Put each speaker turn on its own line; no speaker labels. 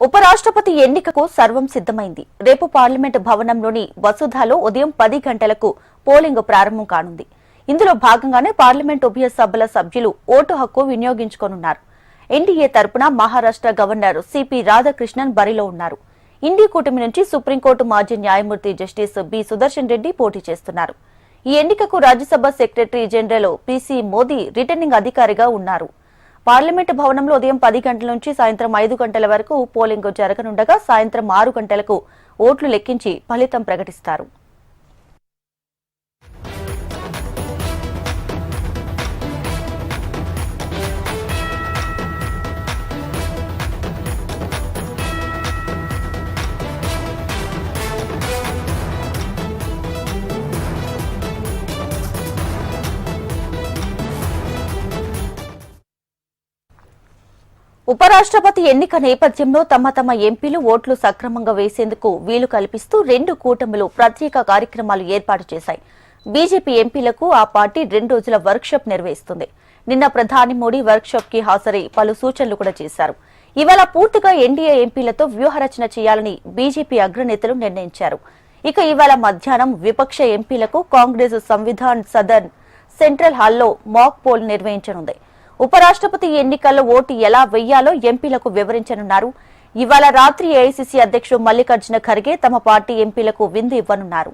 ఉపరాష్ట్రపతి ఎన్నికకు సర్వం సిద్ధమైంది. రేపు పార్లమెంటు భవనంలోని వసుధాలో ఉదయం 10 గంటలకు పోలింగ్ ప్రారంభం కానుంది. ఇందులో భాగంగానే పార్లమెంటు ఉభయ సభల సభ్యులు ఓటు హక్కు వినియోగించుకోనున్నారు. ఎన్డీఏ తరపున మహారాష్ట్ర గవర్నర్ సిపి రాధాకృష్ణన్ బరిలో ఉన్నారు. ఇండి కూటమి నుంచి సుప్రీంకోర్టు మాజీ న్యాయమూర్తి జస్టిస్ బి సుదర్శన్ రెడ్డి పోటీ చేస్తున్నారు. ఈ ఎన్నికకు Rajya Sabha secretary general PC Modi returning అధికారిగా ఉన్నారు. పార్లమెంటు భవనంలో ఉదయం 10 గంటల నుంచి సాయంత్రం 5 గంటల వరకు పోలింగ్ జరగనుండగా సాయంత్రం 6 గంటలకు ఓట్లు లెక్కించి ఫలితం ప్రకటిస్తారు. ఉపరాష్ట్రపతి ఎన్నిక నేపథ్యంలో తమ ఎంపీలు ఓట్లు సక్రమంగా వేసేందుకు వీలు కల్పిస్తూ 2 కూటములు ప్రత్యేక కార్యక్రమాలు ఏర్పాటు చేశాయి. బీజేపీ ఎంపీలకు ఆ పార్టీ 2 రోజుల వర్క్షాప్ నిర్వహిస్తుంది. నిన్న ప్రధాని మోడీ వర్క్షాప్ కి హాజరై పలు సూచనలు కూడా చేశారు. ఇవాళ పూర్తిగా ఎన్డీఏ ఎంపీలతో వ్యూహరచన చేయాలని బీజేపీ అగ్రనేతలు నిర్ణయించారు. ఇక ఇవాళ మధ్యాహ్నం విపక్ష ఎంపీలకు కాంగ్రెస్ సంవిధాన్ సదన్ సెంట్రల్ హాల్లో మాక్ పోల్ నిర్వహించనుంది. ఉపరాష్ట్రపతి ఎన్నికల్లో ఓటు ఎలా వెయ్యాలో ఎంపీలకు వివరించనున్నారు. ఇవాళ రాత్రి ఏఐసీసీ అధ్యక్షుడు మల్లికార్జున ఖర్గే తమ పార్టీ ఎంపీలకు విందు ఇవ్వనున్నారు.